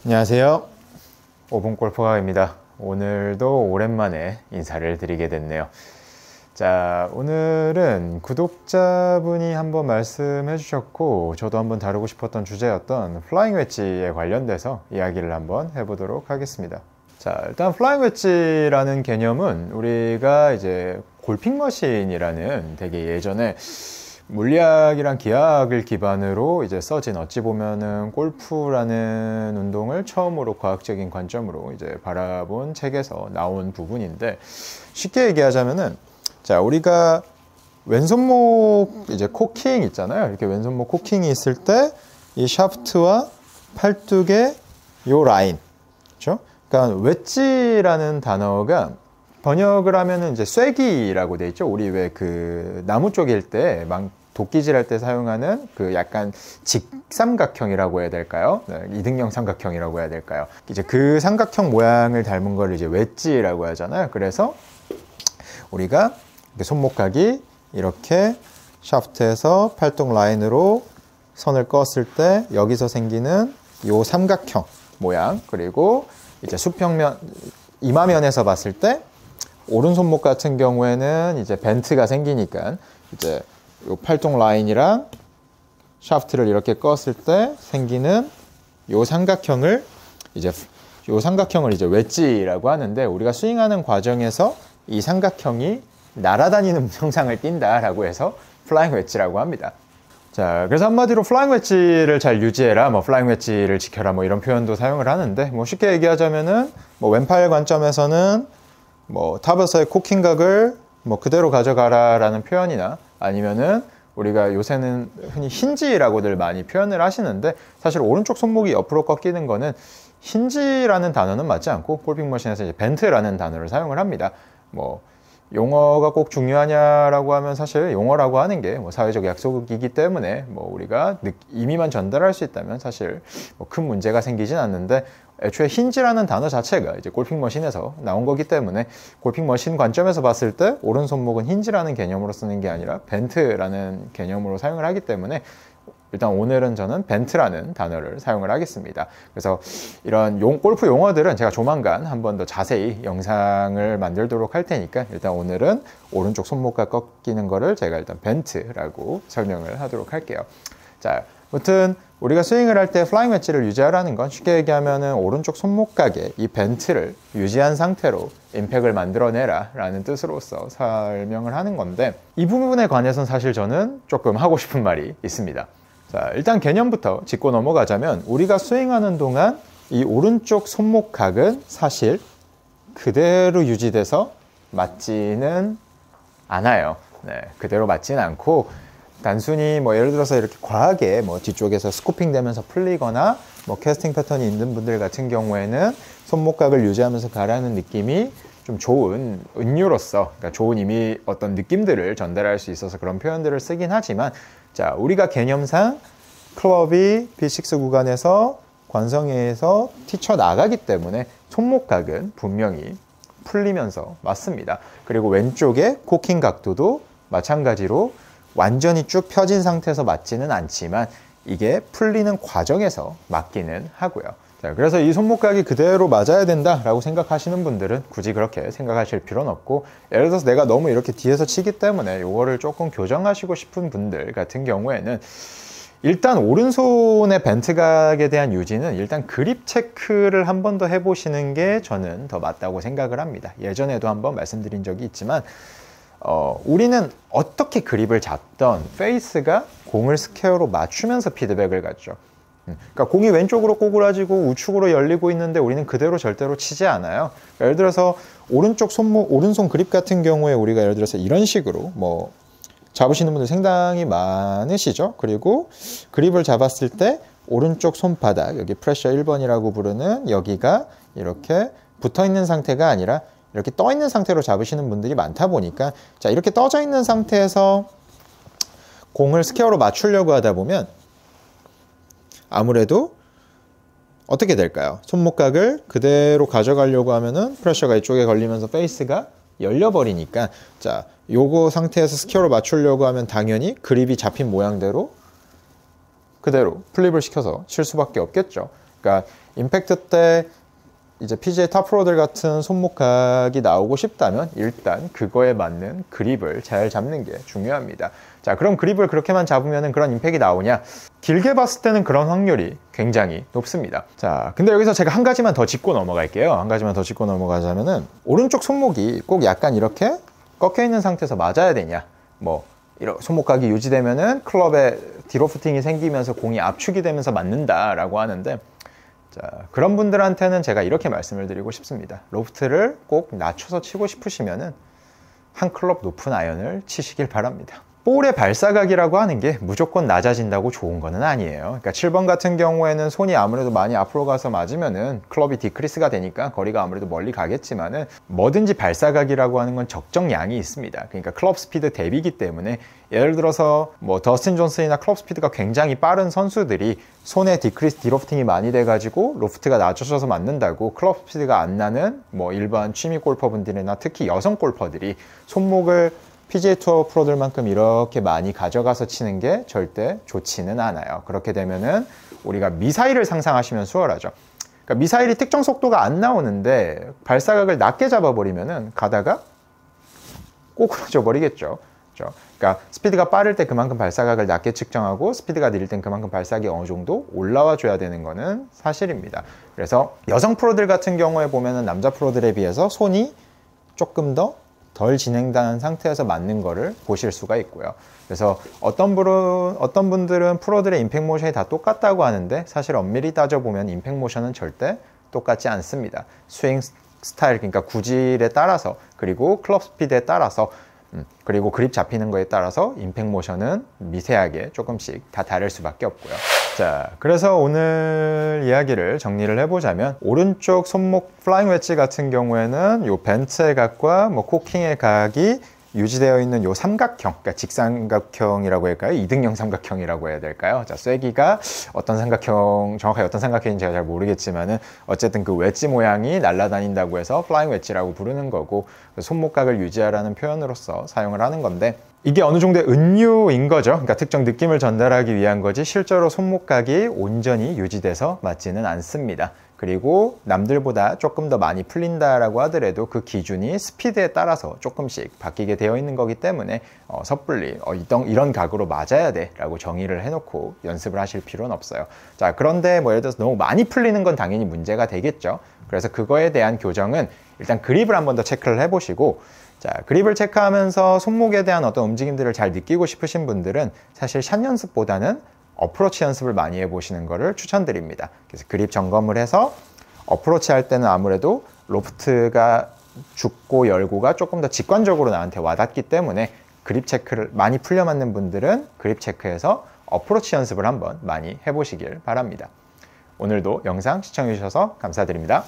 안녕하세요. 5분 골프가입니다. 오늘도 오랜만에 인사를 드리게 됐네요. 자, 오늘은 구독자분이 한번 말씀해 주셨고 저도 한번 다루고 싶었던 주제였던 플라잉 웨지에 관련돼서 이야기를 한번 해보도록 하겠습니다. 자, 일단 플라잉 웨지라는 개념은 우리가 이제 골핑 머신이라는 되게 예전에 물리학이랑 기하학을 기반으로 이제 써진, 어찌 보면은 골프라는 운동을 처음으로 과학적인 관점으로 이제 바라본 책에서 나온 부분인데, 쉽게 얘기하자면은, 자, 우리가 왼손목 이제 코킹 있잖아요. 이렇게 왼손목 코킹이 있을 때 이 샤프트와 팔뚝의 요 라인, 그렇죠? 그러니까 웨지라는 단어가 번역을 하면은 이제 쐐기라고 돼 있죠. 우리 왜 그 나무 쪽일 때 막 도끼질 할 때 사용하는 그 약간 직삼각형이라고 해야 될까요? 네, 이등형 삼각형이라고 해야 될까요? 이제 그 삼각형 모양을 닮은 걸 이제 웨지라고 하잖아요. 그래서 우리가 손목각이 이렇게 샤프트에서 팔뚝 라인으로 선을 껐을 때 여기서 생기는 요 삼각형 모양, 그리고 이제 수평면 이마면에서 봤을 때 오른손목 같은 경우에는 이제 벤트가 생기니까 이제 요 팔뚝 라인이랑 샤프트를 이렇게 껐을 때 생기는 요 삼각형을 이제 웨지라고 하는데, 우리가 스윙하는 과정에서 이 삼각형이 날아다니는 형상을 띈다라고 해서 플라잉 웨지라고 합니다. 자, 그래서 한마디로 플라잉 웨지를 잘 유지해라, 뭐 플라잉 웨지를 지켜라, 뭐 이런 표현도 사용을 하는데, 뭐 쉽게 얘기하자면은 뭐 왼팔 관점에서는 뭐 탑에서의 코킹각을 뭐 그대로 가져가라 라는 표현이나, 아니면은 우리가 요새는 흔히 힌지라고들 많이 표현을 하시는데, 사실 오른쪽 손목이 옆으로 꺾이는 거는 힌지라는 단어는 맞지 않고 골핑 머신에서 이제 벤트라는 단어를 사용을 합니다. 뭐 용어가 꼭 중요하냐라고 하면 사실 용어라고 하는 게 뭐 사회적 약속이기 때문에 뭐 우리가 의미만 전달할 수 있다면 사실 뭐 큰 문제가 생기진 않는데, 애초에 힌지라는 단어 자체가 이제 골핑 머신에서 나온 거기 때문에 골핑 머신 관점에서 봤을 때 오른손목은 힌지라는 개념으로 쓰는 게 아니라 벤트라는 개념으로 사용을 하기 때문에, 일단 오늘은 저는 벤트라는 단어를 사용을 하겠습니다. 그래서 이런 골프 용어들은 제가 조만간 한 번 더 자세히 영상을 만들도록 할 테니까, 일단 오늘은 오른쪽 손목과 꺾이는 거를 제가 일단 벤트라고 설명을 하도록 할게요. 자, 아무튼 우리가 스윙을 할 때 플라잉 웨지를 유지하라는 건 쉽게 얘기하면은 오른쪽 손목각에 이 벤트를 유지한 상태로 임팩을 만들어내라 라는 뜻으로서 설명을 하는 건데, 이 부분에 관해서는 사실 저는 조금 하고 싶은 말이 있습니다. 자, 일단 개념부터 짚고 넘어가자면, 우리가 스윙하는 동안 이 오른쪽 손목각은 사실 그대로 유지돼서 맞지는 않아요. 네, 그대로 맞지는 않고, 단순히 뭐 예를 들어서 이렇게 과하게 뭐 뒤쪽에서 스코핑 되면서 풀리거나 뭐 캐스팅 패턴이 있는 분들 같은 경우에는 손목각을 유지하면서 가라는 느낌이 좀 좋은 은유로서, 그러니까 좋은 이미 어떤 느낌들을 전달할 수 있어서 그런 표현들을 쓰긴 하지만, 자, 우리가 개념상 클럽이 B6 구간에서 관성에서 튀쳐 나가기 때문에 손목각은 분명히 풀리면서 맞습니다. 그리고 왼쪽의 코킹 각도도 마찬가지로 완전히 쭉 펴진 상태에서 맞지는 않지만 이게 풀리는 과정에서 맞기는 하고요. 자, 그래서 이 손목각이 그대로 맞아야 된다라고 생각하시는 분들은 굳이 그렇게 생각하실 필요는 없고, 예를 들어서 내가 너무 이렇게 뒤에서 치기 때문에 이거를 조금 교정하시고 싶은 분들 같은 경우에는, 일단 오른손의 벤트각에 대한 유지는 일단 그립 체크를 한 번 더 해보시는 게 저는 더 맞다고 생각을 합니다. 예전에도 한번 말씀드린 적이 있지만, 우리는 어떻게 그립을 잡던 페이스가 공을 스퀘어로 맞추면서 피드백을 갖죠. 그러니까 공이 왼쪽으로 꼬그라지고 우측으로 열리고 있는데 우리는 그대로 절대로 치지 않아요. 그러니까 예를 들어서 오른손 그립 같은 경우에 우리가 예를 들어서 이런 식으로 뭐 잡으시는 분들 상당히 많으시죠. 그리고 그립을 잡았을 때 오른쪽 손바닥, 여기 프레셔 1번이라고 부르는 여기가 이렇게 붙어 있는 상태가 아니라 이렇게 떠 있는 상태로 잡으시는 분들이 많다 보니까, 자, 이렇게 떠져 있는 상태에서 공을 스퀘어로 맞추려고 하다 보면 아무래도 어떻게 될까요? 손목각을 그대로 가져가려고 하면은 프레셔가 이쪽에 걸리면서 페이스가 열려버리니까, 자, 요거 상태에서 스퀘어로 맞추려고 하면 당연히 그립이 잡힌 모양대로 그대로 플립을 시켜서 칠 수밖에 없겠죠. 그러니까 임팩트 때 이제 PGA 탑 프로들 같은 손목각이 나오고 싶다면 일단 그거에 맞는 그립을 잘 잡는 게 중요합니다. 자, 그럼 그립을 그렇게만 잡으면 그런 임팩이 나오냐? 길게 봤을 때는 그런 확률이 굉장히 높습니다. 자, 근데 여기서 제가 한 가지만 더 짚고 넘어갈게요. 한 가지만 더 짚고 넘어가자면은 오른쪽 손목이 꼭 약간 이렇게 꺾여 있는 상태에서 맞아야 되냐? 뭐 이런 손목각이 유지되면은 클럽에 디로프팅이 생기면서 공이 압축이 되면서 맞는다라고 하는데, 자, 그런 분들한테는 제가 이렇게 말씀을 드리고 싶습니다. 로프트를 꼭 낮춰서 치고 싶으시면은 한 클럽 높은 아이언을 치시길 바랍니다. 볼의 발사각이라고 하는 게 무조건 낮아진다고 좋은 거는 아니에요. 그러니까 7번 같은 경우에는 손이 아무래도 많이 앞으로 가서 맞으면은 클럽이 디크리스가 되니까 거리가 아무래도 멀리 가겠지만은 뭐든지 발사각이라고 하는 건 적정량이 있습니다. 그러니까 클럽 스피드 대비기 때문에 예를 들어서 뭐 더스틴 존슨이나 클럽 스피드가 굉장히 빠른 선수들이 손에 디로프팅이 많이 돼가지고 로프트가 낮춰져서 맞는다고 클럽 스피드가 안 나는 뭐 일반 취미 골퍼분들이나 특히 여성 골퍼들이 손목을 PGA 투어 프로들만큼 이렇게 많이 가져가서 치는 게 절대 좋지는 않아요. 그렇게 되면은 우리가 미사일을 상상하시면 수월하죠. 그러니까 미사일이 특정 속도가 안 나오는데 발사각을 낮게 잡아버리면은 가다가 꼬꾸라져 버리겠죠. 그렇죠? 그러니까 스피드가 빠를 때 그만큼 발사각을 낮게 측정하고 스피드가 느릴 땐 그만큼 발사각이 어느 정도 올라와 줘야 되는 거는 사실입니다. 그래서 여성 프로들 같은 경우에 보면은 남자 프로들에 비해서 손이 조금 덜 진행된 상태에서 맞는 거를 보실 수가 있고요. 그래서 어떤 분들은 프로들의 임팩 모션이 다 똑같다고 하는데 사실 엄밀히 따져보면 임팩 모션은 절대 똑같지 않습니다. 스윙 스타일, 그러니까 구질에 따라서, 그리고 클럽 스피드에 따라서, 그리고 그립 잡히는 거에 따라서 임팩 모션은 미세하게 조금씩 다 다를 수밖에 없고요. 자, 그래서 오늘 이야기를 정리를 해보자면 오른쪽 손목 플라잉 웨지 같은 경우에는 요 벤트의 각과 뭐 코킹의 각이 유지되어 있는 요 삼각형, 그러니까 직삼각형이라고 할까요? 이등형 삼각형이라고 해야 될까요? 자, 쐐기가 어떤 삼각형, 정확하게 어떤 삼각형인지 제가 잘 모르겠지만은 어쨌든 그 웨지 모양이 날아다닌다고 해서 플라잉 웨지라고 부르는 거고, 손목각을 유지하라는 표현으로서 사용을 하는 건데, 이게 어느 정도의 은유인 거죠. 그러니까 특정 느낌을 전달하기 위한 거지 실제로 손목각이 온전히 유지돼서 맞지는 않습니다. 그리고 남들보다 조금 더 많이 풀린다라고 하더라도 그 기준이 스피드에 따라서 조금씩 바뀌게 되어 있는 거기 때문에 섣불리 이런 각으로 맞아야 돼 라고 정의를 해놓고 연습을 하실 필요는 없어요. 자, 그런데 뭐 예를 들어서 너무 많이 풀리는 건 당연히 문제가 되겠죠. 그래서 그거에 대한 교정은 일단 그립을 한번 더 체크를 해보시고, 자, 그립을 체크하면서 손목에 대한 어떤 움직임들을 잘 느끼고 싶으신 분들은 사실 샷 연습보다는 어프로치 연습을 많이 해보시는 것을 추천드립니다. 그래서 그립 점검을 해서 어프로치 할 때는 아무래도 로프트가 죽고 열고가 조금 더 직관적으로 나한테 와닿기 때문에 그립 체크를 많이 풀려 맞는 분들은 그립 체크해서 어프로치 연습을 한번 많이 해보시길 바랍니다. 오늘도 영상 시청해 주셔서 감사드립니다.